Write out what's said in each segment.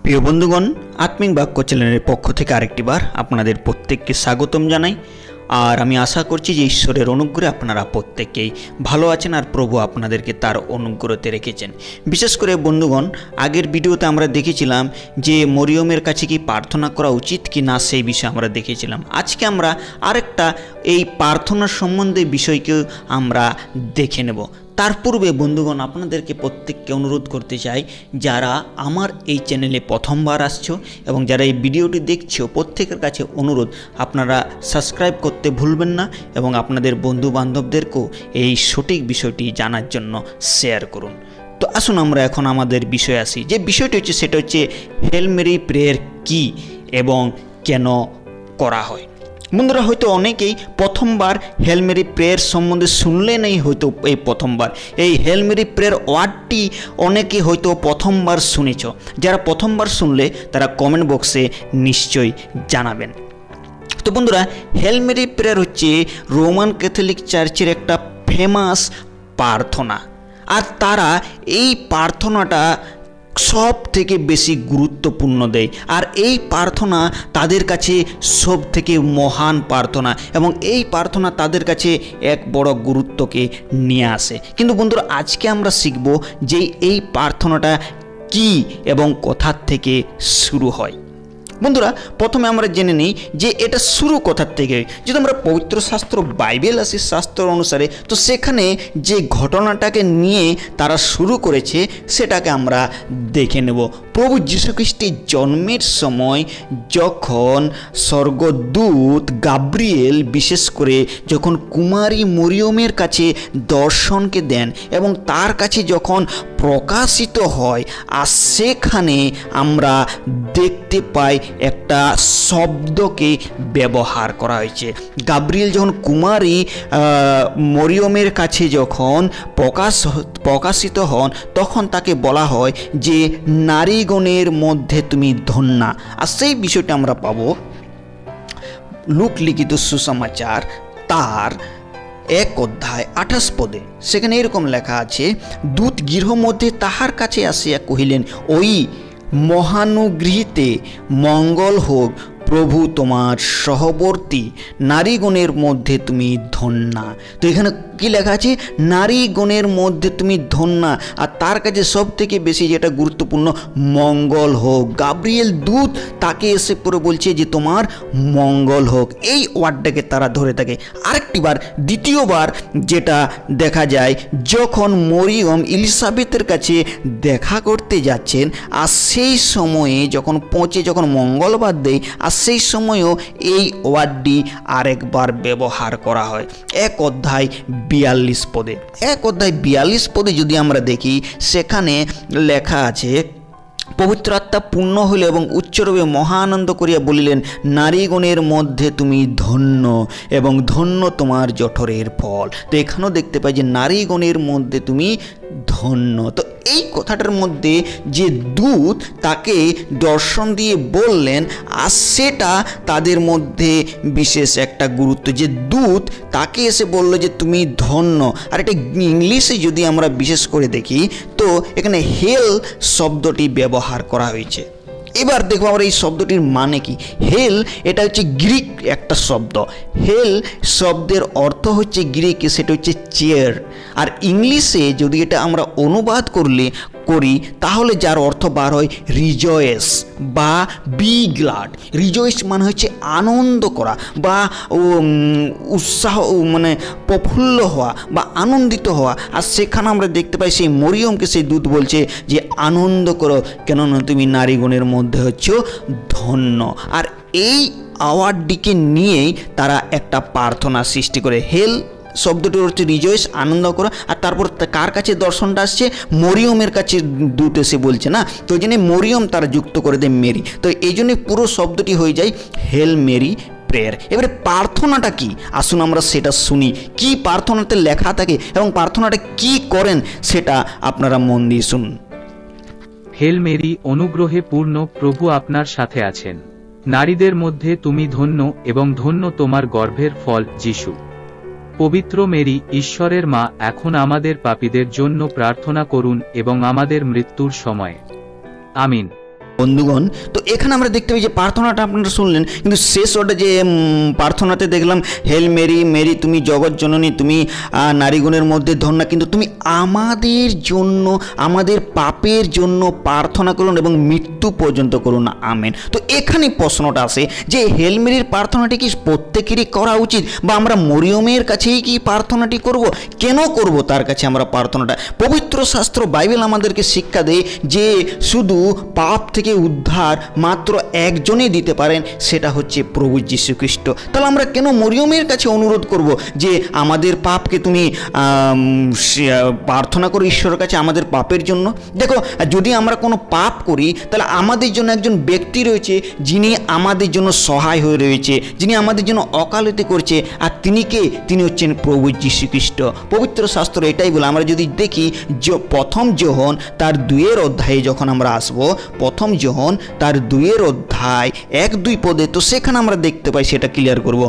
প্রিয় বন্ধুগণ, আত্মিক বাক্য চ্যানেলের পক্ষ থেকে আরেকটি বার আপনাদের প্রত্যেককে স্বাগতম জানাই। আর আমি আশা করছি যে ঈশ্বরের অনুগ্রহে আপনারা প্রত্যেকেই ভালো আছেন আর প্রভু আপনাদেরকে তার অনুগ্রহতে রেখেছেন। বিশেষ করে বন্ধুগণ, আগের ভিডিওতে আমরা দেখেছিলাম যে মরিয়মের কাছে কি প্রার্থনা করা উচিত কি না, সেই বিষয়ে আমরা দেখেছিলাম। আজকে আমরা আরেকটা এই প্রার্থনার সম্বন্ধে বিষয়কে আমরা দেখে নেব। তার পূর্বে বন্ধুগণ, আপনাদেরকে প্রত্যেককে অনুরোধ করতে চাই, যারা আমার এই চ্যানেলে প্রথমবার আসছো এবং যারা এই ভিডিওটি দেখছো, প্রত্যেকের কাছে অনুরোধ, আপনারা সাবস্ক্রাইব করতে ভুলবেন না এবং আপনাদের বন্ধু বান্ধবদেরকেও এই সঠিক বিষয়টি জানার জন্য শেয়ার করুন। তো আসুন আমরা এখন আমাদের বিষয়ে আসি। যে বিষয়টি হচ্ছে সেটা হচ্ছে হেল মেরি প্রেয়ার কী এবং কেন করা হয়। বন্ধুরা, হয়তো অনেকেই প্রথমবার হেল মেরি প্রেয়ার সম্বন্ধে শুনলে নেই, হয়তো এই প্রথমবার এই হেল মেরি প্রেয়ার ওয়ার্ডটি অনেকে হয়তো প্রথমবার শুনেছ। যারা প্রথমবার শুনলে তারা কমেন্ট বক্সে নিশ্চয়ই জানাবেন। তো বন্ধুরা, হেল মেরি প্রেয়ার হচ্ছে রোমান ক্যাথলিক চার্চের একটা ফেমাস প্রার্থনা, আর তারা এই প্রার্থনাটা সব থেকে বেশি গুরুত্বপূর্ণ দেয়। আর এই প্রার্থনা তাদের কাছে সব থেকে মহান প্রার্থনা এবং এই প্রার্থনা তাদের কাছে এক বড় গুরুত্বকে নিয়ে আসে। কিন্তু বন্ধুরা, আজকে আমরা শিখব যে এই প্রার্থনাটা কি এবং কোথার থেকে শুরু হয়। বন্ধুরা, প্রথমে আমরা জেনে নিই যে এটা শুরু কোথার থেকে। যদি আমরা পবিত্র শাস্ত্র বাইবেল আসি, শাস্ত্র অনুসারে, তো সেখানে যে ঘটনাটাকে নিয়ে তারা শুরু করেছে সেটাকে আমরা দেখে নেব। প্রভু যীশু খ্রিস্টের জন্মের সময় যখন স্বর্গদূত গাব্রিয়েল বিশেষ করে যখন কুমারী মরিয়মের কাছে দর্শনকে দেন এবং তার কাছে যখন প্রকাশিত হয়, আর সেখানে আমরা দেখতে পাই একটা শব্দকে ব্যবহার করা হয়েছে। গাব্রিয়েল যখন কুমারী মরিয়মের কাছে যখন প্রকাশিত হন, তখন তাকে বলা হয় যে নারীগণের মধ্যে তুমি ধন্যা। আর সেই বিষয়টা আমরা পাবো লুক লিখিত সুসমাচার তার 1 অধ্যায় 28 পদে। সেখানে এরকম লেখা আছে, দূত গৃহ মধ্যে তাহার কাছে আসিয়া কহিলেন, ওই মহানুগৃহীতে মঙ্গল হোক, প্রভু তোমার সহবর্তী, নারীগণের মধ্যে তুমি ধন্যা। তো এখানে কি লেখা আছে? নারীগণের মধ্যে তুমি ধন্যা। আর তার কাছে সব থেকে বেশি যেটা গুরুত্বপূর্ণ, মঙ্গল হোক। গাব্রিয়েল দূত তাকে এসে পরে বলছে যে তোমার মঙ্গল হোক। এই ওয়ার্ডটাকে তারা ধরে থাকে। আরেকটিবার, দ্বিতীয়বার যেটা দেখা যায়, যখন মরিয়ম ইলিসাবেতের কাছে দেখা করতে যাচ্ছেন, আর সেই সময়ে যখন পৌঁছে যখন মঙ্গলবার দেয়, আর সেই সময়ও এই ওয়ার্ডটি আরেকবার ব্যবহার করা হয়। 1 অধ্যায় 42 পদে। 1 অধ্যায় 42 পদে যদি আমরা দেখি, সেখানে লেখা আছে, পবিত্র আত্মা পূর্ণ হইল এবং উচ্চরূপে মহা আনন্দ করিয়া বলিলেন, নারীগণের মধ্যে তুমি ধন্য এবং ধন্য তোমার জঠরের ফল। তো এখানেও দেখতে পাই যে নারীগণের মধ্যে তুমি ধন্য। তো এই কথাটার মধ্যে যে দূত তাকে দর্শন দিয়ে বললেন, আর সেটা তাদের মধ্যে বিশেষ একটা গুরুত্ব, যে দূত তাকে এসে বলল যে তুমি ধন্য। আর এটা ইংলিশে যদি আমরা বিশেষ করে দেখি, তো এখানে হেল শব্দটি ব্যবহার করা হয়েছে। এবার দেখবো আমরা এই শব্দটির মানে কি। হেল এটা হচ্ছে গ্রিক একটা শব্দ। হেল শব্দের অর্থ হচ্ছে গ্রিকে, সেটা হচ্ছে চেয়ার। আর ইংলিশে যদি এটা আমরা অনুবাদ করি তাহলে যার অর্থ বার হয় রিজয়েস বা বি গ্লাড। রিজয়েস মানে হচ্ছে আনন্দ করা বা উৎসাহ, মানে প্রফুল্ল হওয়া বা আনন্দিত হওয়া। আর সেখানে আমরা দেখতে পাই সেই মরিয়মকে সেই দূত বলছে যে আনন্দ করো, কেননা তুমি নারীগণের মধ্যে হচ্ছ ধন্য। আর এই আওয়ার্ডটিকে নিয়েই তারা একটা প্রার্থনা সৃষ্টি করে। হেল শব্দটি হচ্ছে রিজয়েস, আনন্দ করো। আর তারপর কার কাছে দর্শনটা আসছে? মরিয়মের কাছে দূত এসে বলছে না, তো ওই জন্য মরিয়ম তারা যুক্ত করে দেয় মেরি। তো এই জন্যই পুরো শব্দটি হয়ে যায় হেল মেরি প্রেয়ার। এবারে প্রার্থনাটা কি, আসুন আমরা সেটা শুনি। কি প্রার্থনাতে লেখা থাকে এবং প্রার্থনাটা কি করেন সেটা আপনারা মন দিয়ে শুনুন। হেল মেরি, অনুগ্রহে পূর্ণ, প্রভু আপনার সাথে আছেন। নারীদের মধ্যে তুমি ধন্য এবং ধন্য তোমার গর্ভের ফল যিশু। পবিত্র মেরি, ঈশ্বরের মা, এখন আমাদের পাপীদের জন্য প্রার্থনা করুন এবং আমাদের মৃত্যুর সময়ে। আমিন। বন্ধুগণ, তো এখানে আমরা দেখতে পাই যে প্রার্থনাটা আপনারা শুনলেন, কিন্তু শেষ ওটা যে প্রার্থনাতে দেখলাম, হেল মেরি মেরি তুমি জগৎ জননী, তুমি নারীগণের মধ্যে ধন্যা, কিন্তু তুমি আমাদের জন্য, আমাদের পাপের জন্য প্রার্থনা করুন এবং মৃত্যু পর্যন্ত করুন, আমেন। তো এখানে প্রশ্নটা আসে যে হেল মেরির প্রার্থনাটি কি প্রত্যেকেরই করা উচিত, বা আমরা মরিয়মের কাছেই কি প্রার্থনাটি করব? কেন করব তার কাছে আমরা প্রার্থনাটা? পবিত্র শাস্ত্র বাইবেল আমাদেরকে শিক্ষা দেয় যে শুধু পাপ থেকে উদ্ধার মাত্র একজনই দিতে পারেন, সেটা হচ্ছে প্রভু যীশু খ্রিস্ট। তাহলে আমরা কেন মরিয়মের কাছে অনুরোধ করব যে আমাদের পাপকে তুমি প্রার্থনা করো ঈশ্বরের কাছে আমাদের পাপের জন্য? দেখো, যদি আমরা কোনো পাপ করি তাহলে আমাদের জন্য একজন ব্যক্তি রয়েছে যিনি আমাদের জন্য সহায় হয়ে রয়েছে, যিনি আমাদের জন্য অকালতি করছে, আর তিনি হচ্ছেন প্রভু যীশু খ্রিস্ট। পবিত্র শাস্ত্র এটাই বলে। আমরা যদি দেখি প্রথম যোহন তার 2 অধ্যায়ে যখন আমরা আসবো, প্রথম যোহন তার 2 অধ্যায় 1-2 পদে, তো সেখানে আমরা দেখতে পাই, সেটা ক্লিয়ার করব।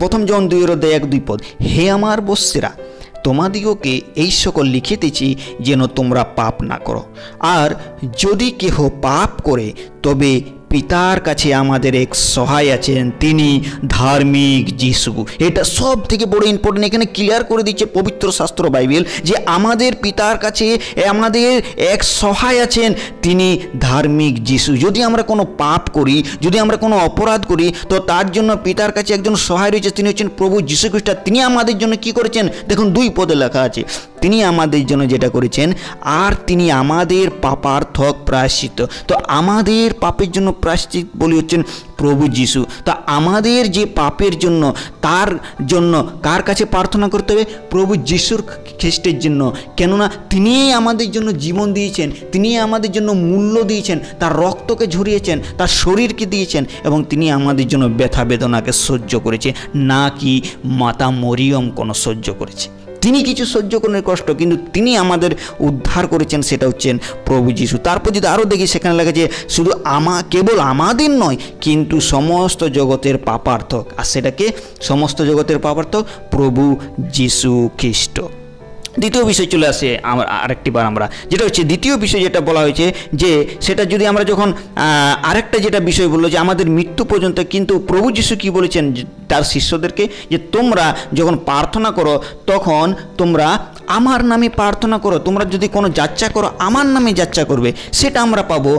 প্রথম যোহন 2 অধ্যায় 1-2 পদ, হে আমার বৎসেরা, তোমাদিগকে এই সকল লিখিতেছি যেন তোমরা পাপ না করো, আর যদি কেহ পাপ করে তবে পিতার কাছে আমাদের এক সহায় আছেন, তিনি ধার্মিক যীশু। এটা সব থেকে বড় ইম্পর্টেন্ট। এখানে ক্লিয়ার করে দিচ্ছে পবিত্র শাস্ত্র বাইবেল যে আমাদের পিতার কাছে আমাদের এক সহায় আছেন, তিনি ধার্মিক যীশু। যদি আমরা কোনো পাপ করি, যদি আমরা কোনো অপরাধ করি, তো তার জন্য পিতার কাছে একজন সহায় রয়েছে, তিনি হচ্ছেন প্রভু যীশু খ্রিস্ট। তিনি আমাদের জন্য কি করেছেন? দেখুন 2 পদে লেখা আছে, তিনি আমাদের জন্য যেটা করেছেন, আর তিনি আমাদের পাপার্থক প্রায়শ্চিত্ত। তো আমাদের পাপের জন্য প্রায়শ্চিত বলি হচ্ছেন প্রভু যীশু। তা আমাদের যে পাপের জন্য, তার জন্য কার কাছে প্রার্থনা করতে হবে? প্রভু যীশুর খ্রিস্টের জন্য। কেননা তিনিই আমাদের জন্য জীবন দিয়েছেন, তিনিই আমাদের জন্য মূল্য দিয়েছেন, তার রক্তকে ঝরিয়েছেন, তার শরীরকে দিয়েছেন, এবং তিনি আমাদের জন্য ব্যথা বেদনাকে সহ্য করেছে, না কি মাতা মরিয়ম কোনো সহ্য করেছে। তিনি কিছু সহ্য করেন কষ্ট, কিন্তু তিনি আমাদের উদ্ধার করেছেন, সেটা হচ্ছেন প্রভু যীশু। তারপর যদি আরও দেখি, সেখানে লেখা যে শুধু কেবল আমাদের নয়, কিন্তু সমস্ত জগতের পাপার্থক। আর সেটাকে সমস্ত জগতের পাপার্থক প্রভু যীশু খ্রিস্ট। দ্বিতীয় বিষয় চলে আসে আরেকটি বার আমরা, যেটা হচ্ছে দ্বিতীয় বিষয় যেটা বলা হয়েছে, যে সেটা যদি আমরা যখন আরেকটা যেটা বিষয় বললো যে আমাদের মৃত্যু পর্যন্ত, কিন্তু প্রভু যীশু কি বলেছেন তার শিষ্যদেরকে, যে তোমরা যখন প্রার্থনা করো তখন তোমরা আমার নামে প্রার্থনা করো, তোমরা যদি কোনো যাচ্চা করো আমার নামে যাচ্চা করবে। সেটা আমরা পাবো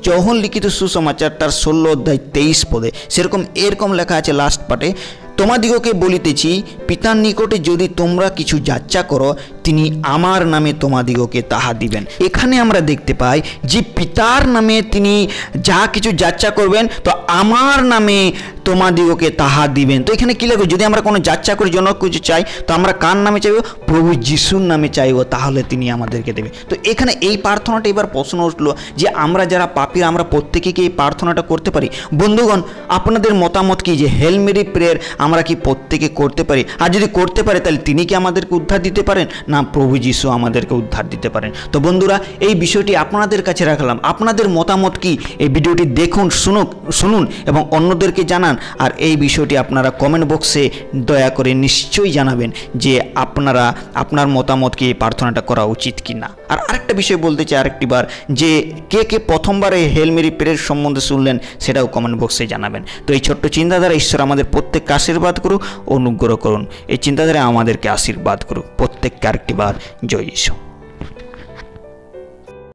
যোহন লিখিত সুসমাচার তার 16 অধ্যায় 23 পদে। এরকম লেখা আছে লাস্ট পার্টে, তোমাদিগকে বলিতেছি, পিতার নিকটে যদি তোমরা কিছু যাচ্চা করো, তিনি আমার নামে তোমাদিগকে তাহা দিবেন। এখানে আমরা দেখতে পাই যে পিতার নামে তিনি যা কিছু যাচ্চা করবেন, তো আমার নামে তোমাদিগকে তাহা দিবেন। তো এখানে কি লাগবে? যদি আমরা কোনো যাচ্চা করি, জন্য কিছু চাই, তো আমরা কার নামে চাইব? প্রভু যিশুর নামে চাইব, তাহলে তিনি আমাদেরকে দেবে। তো এখানে এই প্রার্থনাটা এবার প্রশ্ন উঠলো যে আমরা যারা পাপী, আমরা প্রত্যেকে কি এই প্রার্থনাটা করতে পারি? বন্ধুগণ, আপনাদের মতামত কি যে হেল মেরি প্রেয়ার আমরা কি প্রত্যেকে করতে পারি? আর যদি করতে পারে, তাহলে তিনি কি আমাদেরকে উদ্ধার দিতে পারেন, না প্রভু যীশু আমাদেরকে উদ্ধার দিতে পারেন? তো বন্ধুরা, এই বিষয়টি আপনাদের কাছে রাখলাম। আপনাদের মতামত কি? এই ভিডিওটি দেখুন, শুনুন এবং অন্যদেরকে জানান। আর এই বিষয়টি আপনারা কমেন্ট বক্সে দয়া করে নিশ্চয়ই জানাবেন যে আপনার মতামত কি এই প্রার্থনাটা করা উচিত কি না। আর আরেকটা বিষয় বলতে চাই আরেকটিবার, যে কে প্রথমবার এই হেল মেরি প্রেয়ার সম্বন্ধে শুনলেন, সেটাও কমেন্ট বক্সে জানাবেন। তো এই ছোট্ট চিন্তাধারা ঈশ্বর আমাদের প্রত্যেককে আশীর্বাদ করুক, অনুগ্রহ করুন। এই চিন্তাধারা আমাদেরকে আশীর্বাদ করুক প্রত্যেককে। আরেকটিবার জয় যীশু।